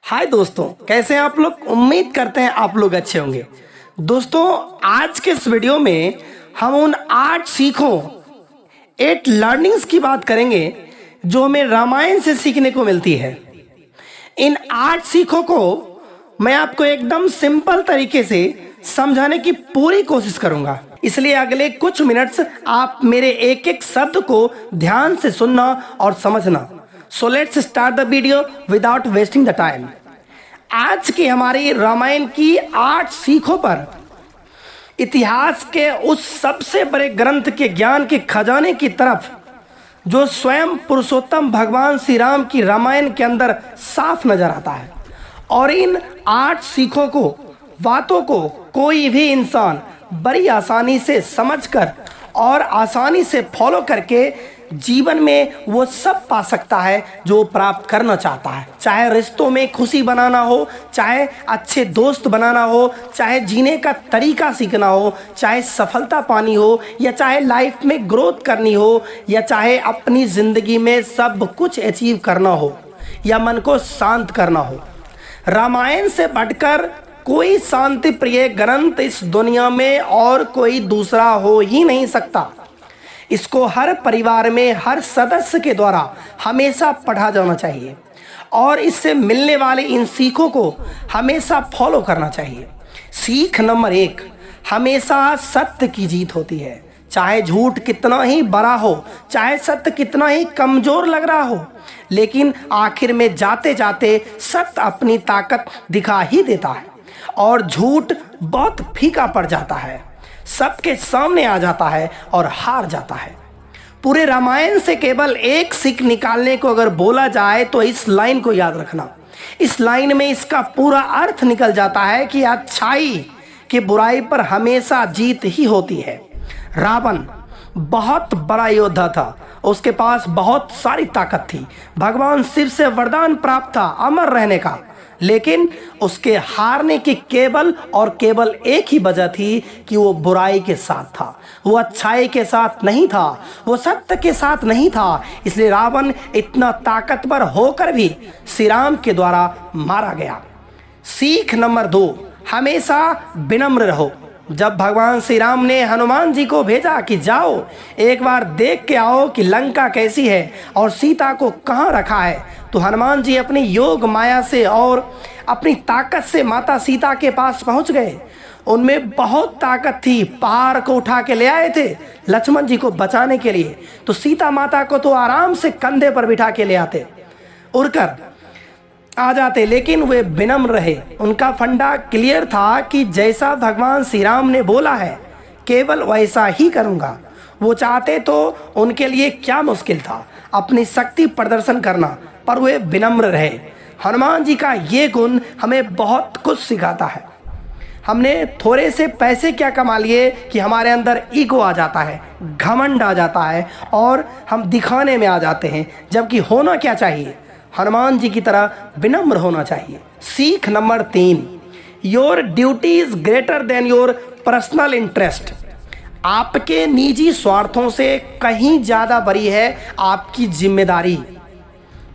हाय दोस्तों, कैसे हैं आप लोग। उम्मीद करते हैं आप लोग अच्छे होंगे। दोस्तों, आज के इस वीडियो में हम उन 8 सीखों 8 लर्निंग्स की बात करेंगे जो हमें रामायण से सीखने को मिलती है। इन 8 सीखों को मैं आपको एकदम सिंपल तरीके से समझाने की पूरी कोशिश करूंगा, इसलिए अगले कुछ मिनट्स आप मेरे एक एक शब्द को ध्यान से सुनना और समझना। So let's start the video without wasting the time. आज की हमारी रामायण की 8 सीखों पर इतिहास के उस सबसे बड़े ग्रंथ के ज्ञान के खजाने की तरफ जो स्वयं पुरुषोत्तम भगवान श्री राम की रामायण के अंदर साफ नजर आता है। और इन 8 सीखों को, बातों को कोई भी इंसान बड़ी आसानी से समझकर और आसानी से फॉलो करके जीवन में वो सब पा सकता है जो प्राप्त करना चाहता है। चाहे रिश्तों में खुशी बनाना हो, चाहे अच्छे दोस्त बनाना हो, चाहे जीने का तरीका सीखना हो, चाहे सफलता पानी हो, या चाहे लाइफ में ग्रोथ करनी हो, या चाहे अपनी ज़िंदगी में सब कुछ अचीव करना हो, या मन को शांत करना हो। रामायण से बढ़कर कोई शांति प्रिय ग्रंथ इस दुनिया में और कोई दूसरा हो ही नहीं सकता। इसको हर परिवार में हर सदस्य के द्वारा हमेशा पढ़ा जाना चाहिए और इससे मिलने वाले इन सीखों को हमेशा फॉलो करना चाहिए। सीख नंबर 1, हमेशा सत्य की जीत होती है। चाहे झूठ कितना ही बड़ा हो, चाहे सत्य कितना ही कमज़ोर लग रहा हो, लेकिन आखिर में जाते जाते सत्य अपनी ताकत दिखा ही देता है और झूठ बहुत फीका पड़ जाता है, सबके सामने आ जाता है और हार जाता है। पूरे रामायण से केवल एक सीख निकालने को अगर बोला जाए तो इस लाइन को याद रखना। इस लाइन में इसका पूरा अर्थ निकल जाता है कि अच्छाई की बुराई पर हमेशा जीत ही होती है। रावण बहुत बड़ा योद्धा था, उसके पास बहुत सारी ताकत थी, भगवान शिव से वरदान प्राप्त था अमर रहने का, लेकिन उसके हारने की केवल और केवल एक ही वजह थी कि वो बुराई के साथ था, वो अच्छाई के साथ नहीं था, वो सत्य के साथ नहीं था। इसलिए रावण इतना ताकतवर होकर भी श्री राम के द्वारा मारा गया। सीख नंबर 2, हमेशा विनम्र रहो। जब भगवान श्री राम ने हनुमान जी को भेजा कि जाओ एक बार देख के आओ कि लंका कैसी है और सीता को कहाँ रखा है, तो हनुमान जी अपनी योग माया से और अपनी ताकत से माता सीता के पास पहुँच गए। उनमें बहुत ताकत थी, पहाड़ को उठा के ले आए थे लक्ष्मण जी को बचाने के लिए, तो सीता माता को तो आराम से कंधे पर बिठा के ले आते, उड़कर आ जाते, लेकिन वे विनम्र रहे। उनका फंडा क्लियर था कि जैसा भगवान श्री राम ने बोला है केवल वैसा ही करूँगा। वो चाहते तो उनके लिए क्या मुश्किल था अपनी शक्ति प्रदर्शन करना, पर वे विनम्र रहे। हनुमान जी का ये गुण हमें बहुत कुछ सिखाता है। हमने थोड़े से पैसे क्या कमा लिए कि हमारे अंदर ईगो आ जाता है, घमंड आ जाता है और हम दिखाने में आ जाते हैं, जबकि होना क्या चाहिए, हनुमान जी की तरह विनम्र होना चाहिए। सीख number 3, your duty is greater than your personal interest. आपके निजी स्वार्थों से कहीं ज़्यादा बड़ी है आपकी जिम्मेदारी।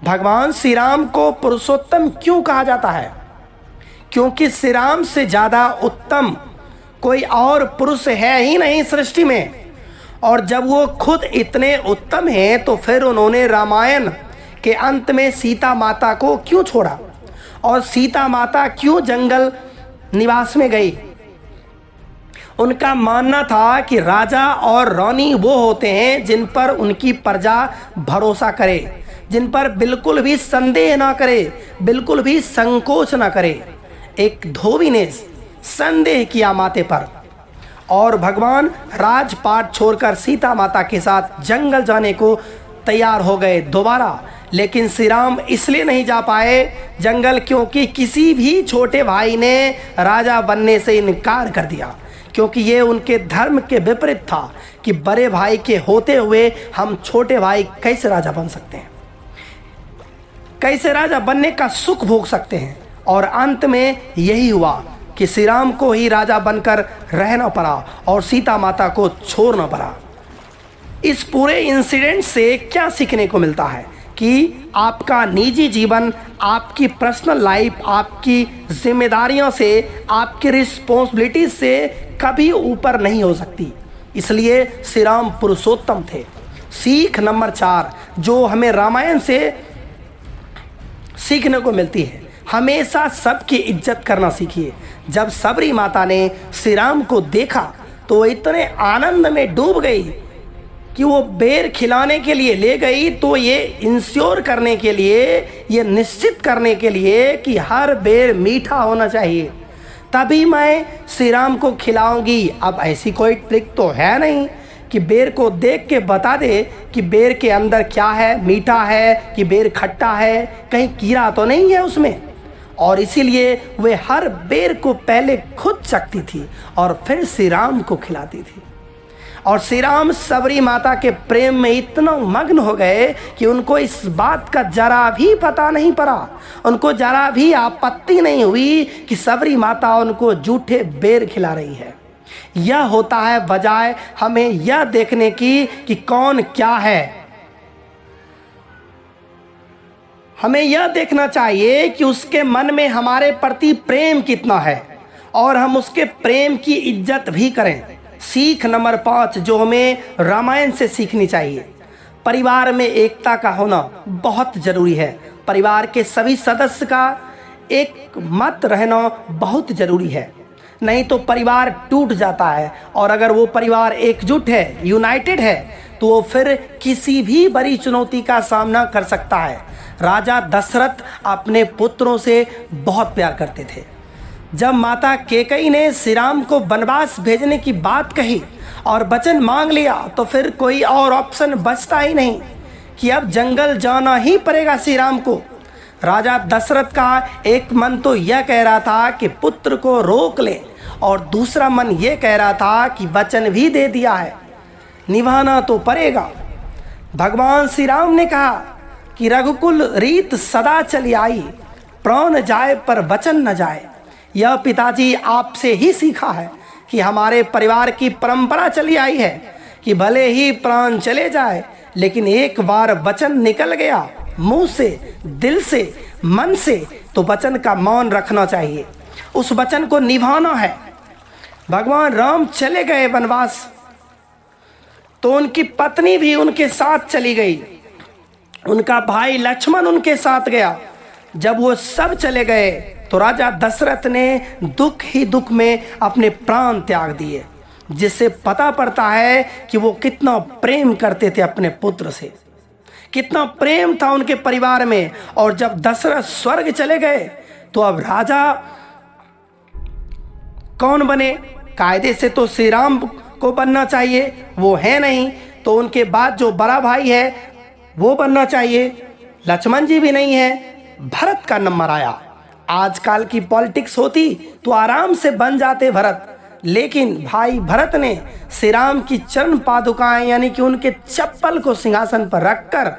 भगवान श्री राम को पुरुषोत्तम क्यों कहा जाता है? क्योंकि श्री राम से ज़्यादा उत्तम कोई और पुरुष है ही नहीं सृष्टि में। और जब वो खुद इतने उत्तम हैं तो फिर उन्होंने रामायण के अंत में सीता माता को क्यों छोड़ा और सीता माता क्यों जंगल निवास में गई? उनका मानना था कि राजा और रानी वो होते हैं जिन पर उनकी प्रजा भरोसा करे, जिन पर बिल्कुल भी संदेह ना करे, बिल्कुल भी संकोच ना करे। एक धोबी ने संदेह किया माते पर और भगवान राजपाट छोड़कर सीता माता के साथ जंगल जाने को तैयार हो गए दोबारा, लेकिन श्री राम इसलिए नहीं जा पाए जंगल क्योंकि किसी भी छोटे भाई ने राजा बनने से इनकार कर दिया, क्योंकि ये उनके धर्म के विपरीत था कि बड़े भाई के होते हुए हम छोटे भाई कैसे राजा बन सकते हैं, कैसे राजा बनने का सुख भोग सकते हैं। और अंत में यही हुआ कि श्री राम को ही राजा बनकर रहना पड़ा और सीता माता को छोड़ना पड़ा। इस पूरे इंसिडेंट से क्या सीखने को मिलता है कि आपका निजी जीवन, आपकी पर्सनल लाइफ, आपकी जिम्मेदारियों से, आपकी रिस्पॉन्सिबिलिटीज से कभी ऊपर नहीं हो सकती। इसलिए श्री राम पुरुषोत्तम थे। सीख नंबर 4 जो हमें रामायण से सीखने को मिलती है, हमेशा सबकी इज्जत करना सीखिए। जब सबरी माता ने श्री राम को देखा तो वो इतने आनंद में डूब गई कि वो बेर खिलाने के लिए ले गई, तो ये इंश्योर करने के लिए, ये निश्चित करने के लिए कि हर बेर मीठा होना चाहिए, तभी मैं श्री राम को खिलाऊंगी। अब ऐसी कोई ट्रिक तो है नहीं कि बेर को देख के बता दे कि बेर के अंदर क्या है, मीठा है कि बेर खट्टा है, कहीं कीड़ा तो नहीं है उसमें। और इसीलिए वे हर बेर को पहले खुद चखती थी और फिर श्री राम को खिलाती थी। और श्री राम सबरी माता के प्रेम में इतना मग्न हो गए कि उनको इस बात का जरा भी पता नहीं पड़ा, उनको जरा भी आपत्ति नहीं हुई कि सबरी माता उनको जूठे बेर खिला रही है। यह होता है बजाय हमें यह देखने की कि कौन क्या है। हमें यह देखना चाहिए कि उसके मन में हमारे प्रति प्रेम कितना है और हम उसके प्रेम की इज्जत भी करें। सीख नंबर 5 जो हमें रामायण से सीखनी चाहिए, परिवार में एकता का होना बहुत ज़रूरी है। परिवार के सभी सदस्य का एक मत रहना बहुत ज़रूरी है, नहीं तो परिवार टूट जाता है। और अगर वो परिवार एकजुट है, यूनाइटेड है, तो वो फिर किसी भी बड़ी चुनौती का सामना कर सकता है। राजा दशरथ अपने पुत्रों से बहुत प्यार करते थे। जब माता कैकेयी ने श्री राम को वनवास भेजने की बात कही और वचन मांग लिया, तो फिर कोई और ऑप्शन बचता ही नहीं कि अब जंगल जाना ही पड़ेगा श्री राम को। राजा दशरथ का एक मन तो यह कह रहा था कि पुत्र को रोक ले, और दूसरा मन यह कह रहा था कि वचन भी दे दिया है, निभाना तो पड़ेगा। भगवान श्री राम ने कहा कि रघुकुल रीत सदा चली आई, प्राण जाए पर वचन न जाए। यह पिताजी आपसे ही सीखा है कि हमारे परिवार की परंपरा चली आई है कि भले ही प्राण चले जाए, लेकिन एक बार वचन निकल गया मुंह से, दिल से, मन से, तो वचन का मान रखना चाहिए, उस वचन को निभाना है। भगवान राम चले गए वनवास, तो उनकी पत्नी भी उनके साथ चली गई, उनका भाई लक्ष्मण उनके साथ गया। जब वो सब चले गए तो राजा दशरथ ने दुख ही दुख में अपने प्राण त्याग दिए, जिससे पता पड़ता है कि वो कितना प्रेम करते थे अपने पुत्र से, कितना प्रेम था उनके परिवार में। और जब दशरथ स्वर्ग चले गए तो अब राजा कौन बने? कायदे से तो श्री राम को बनना चाहिए, वो है नहीं, तो उनके बाद जो बड़ा भाई है वो बनना चाहिए। लक्ष्मण जी भी नहीं है, भरत का नंबर आया। आजकल की पॉलिटिक्स होती तो आराम से बन जाते भरत, लेकिन भाई भरत ने श्री राम की चरण पादुकाएं यानी कि उनके चप्पल को सिंहासन पर रखकर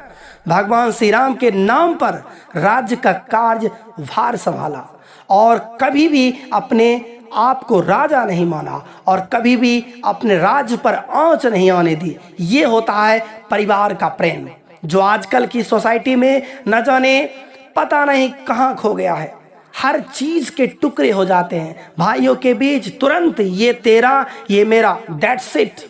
भगवान श्री राम के नाम पर राज्य का कार्यभार संभाला, और कभी भी अपने आप को राजा नहीं माना और कभी भी अपने राज्य पर आंच नहीं आने दी। ये होता है परिवार का प्रेम, जो आजकल की सोसाइटी में न जाने पता नहीं कहाँ खो गया है। हर चीज के टुकड़े हो जाते हैं भाइयों के बीच, तुरंत ये तेरा ये मेरा, दैट्स इट।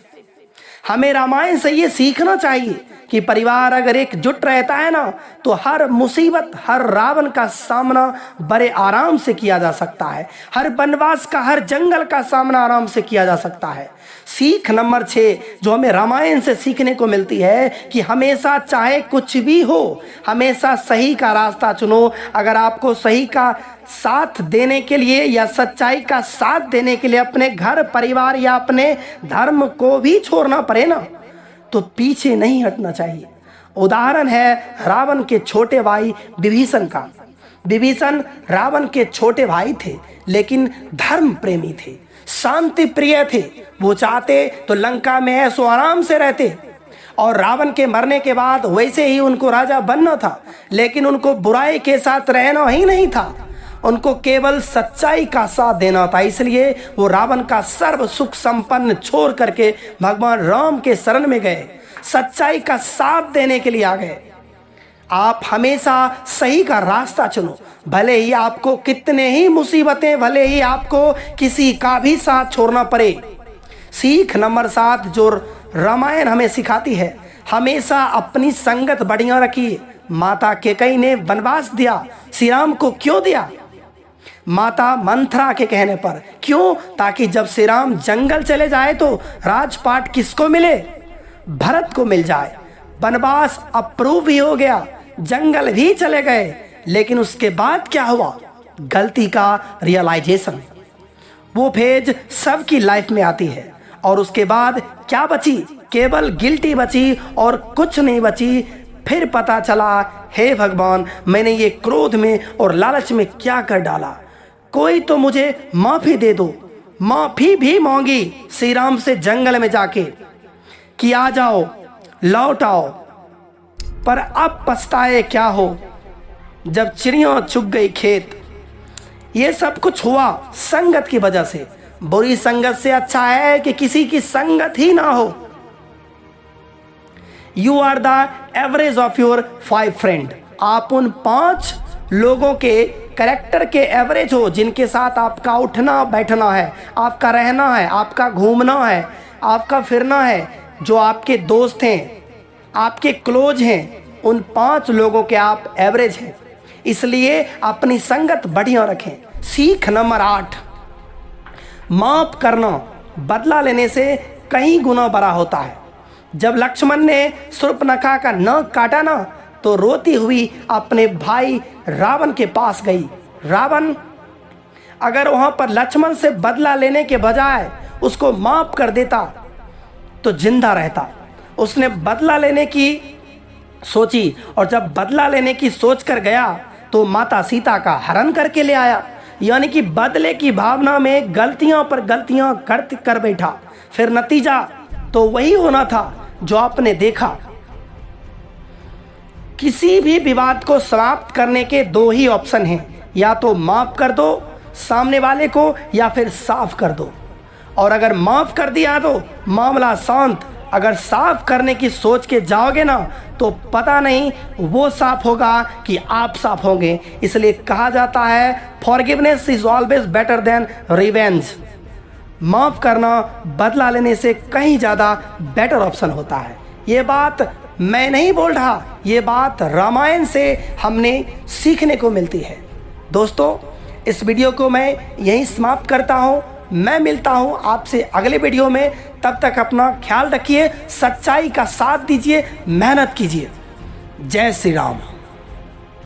हमें रामायण से ये सीखना चाहिए कि परिवार अगर एकजुट रहता है ना, तो हर मुसीबत, हर रावण का सामना बड़े आराम से किया जा सकता है, हर वनवास का, हर जंगल का सामना आराम से किया जा सकता है। सीख नंबर 6 जो हमें रामायण से सीखने को मिलती है कि हमेशा चाहे कुछ भी हो, हमेशा सही का रास्ता चुनो। अगर आपको सही का साथ देने के लिए या सच्चाई का साथ देने के लिए अपने घर परिवार या अपने धर्म को भी छोड़ना पड़े ना, तो पीछे नहीं हटना चाहिए। उदाहरण है रावण के छोटे भाई विभीषण का। विभीषण रावण के छोटे भाई थे, लेकिन धर्म प्रेमी थे, शांति प्रिय थे। वो चाहते तो लंका में ऐसो आराम से रहते, और रावण के मरने के बाद वैसे ही उनको राजा बनना था, लेकिन उनको बुराई के साथ रहना ही नहीं था, उनको केवल सच्चाई का साथ देना था। इसलिए वो रावण का सर्व सुख संपन्न छोड़ करके भगवान राम के शरण में गए, सच्चाई का साथ देने के लिए आ गए। आप हमेशा सही का रास्ता चुनो, भले ही आपको कितने ही मुसीबतें, भले ही आपको किसी का भी साथ छोड़ना पड़े। सीख नंबर 7 जो रामायण हमें सिखाती है, हमेशा अपनी संगत बढ़िया रखिए। माता कैकेयी ने वनवास दिया, श्री राम को क्यों दिया? माता मंथरा के कहने पर। क्यों? ताकि जब श्री राम जंगल चले जाए तो राजपाट किसको मिले? भरत को मिल जाए। वनवास अप्रूव भी हो गया, जंगल भी चले गए, लेकिन उसके बाद क्या हुआ? गलती का रियलाइजेशन। वो फेज सबकी लाइफ में आती है और उसके बाद क्या बची? केवल गिल्टी बची और कुछ नहीं बची। फिर पता चला, हे भगवान, मैंने ये क्रोध में और लालच में क्या कर डाला, कोई तो मुझे माफी दे दो। माफी भी मांगी श्री राम से जंगल में जाके कि आ जाओ, लौट आओ। पर अब पछताए क्या हो जब चिड़िया चुग गई खेत। ये सब कुछ हुआ संगत की वजह से। बुरी संगत से अच्छा है कि किसी की संगत ही ना हो। You are the average of your 5 friend. आप उन 5 लोगों के कैरेक्टर के एवरेज हो जिनके साथ आपका उठना बैठना है, आपका रहना है, आपका घूमना है, आपका फिरना है, जो आपके दोस्त हैं, आपके क्लोज हैं। उन 5 लोगों के आप एवरेज हैं, इसलिए अपनी संगत बढ़िया रखें। सीख नंबर 8, माफ करना बदला लेने से कई गुना बड़ा होता है। जब लक्ष्मण ने शूर्पणखा का नाक काटा ना, तो रोती हुई अपने भाई रावण के पास गई। रावण अगर वहां पर लक्ष्मण से बदला लेने के बजाय उसको माफ कर देता तो जिंदा रहता। उसने बदला लेने की सोची और जब बदला लेने की सोच कर गया तो माता सीता का हरण करके ले आया। यानी कि बदले की भावना में गलतियां पर गलतियां कर बैठा। फिर नतीजा तो वही होना था जो आपने देखा। किसी भी विवाद को समाप्त करने के 2 ही ऑप्शन हैं, या तो माफ कर दो सामने वाले को या फिर साफ कर दो। और अगर माफ कर दिया तो मामला शांत। अगर साफ करने की सोच के जाओगे ना तो पता नहीं वो साफ होगा कि आप साफ होंगे। इसलिए कहा जाता है forgiveness is always better than revenge. माफ करना बदला लेने से कहीं ज़्यादा बेटर ऑप्शन होता है। ये बात मैं नहीं बोल रहा, ये बात रामायण से हमने सीखने को मिलती है। दोस्तों, इस वीडियो को मैं यहीं समाप्त करता हूँ। मैं मिलता हूँ आपसे अगले वीडियो में। तब तक अपना ख्याल रखिए, सच्चाई का साथ दीजिए, मेहनत कीजिए। जय श्री राम।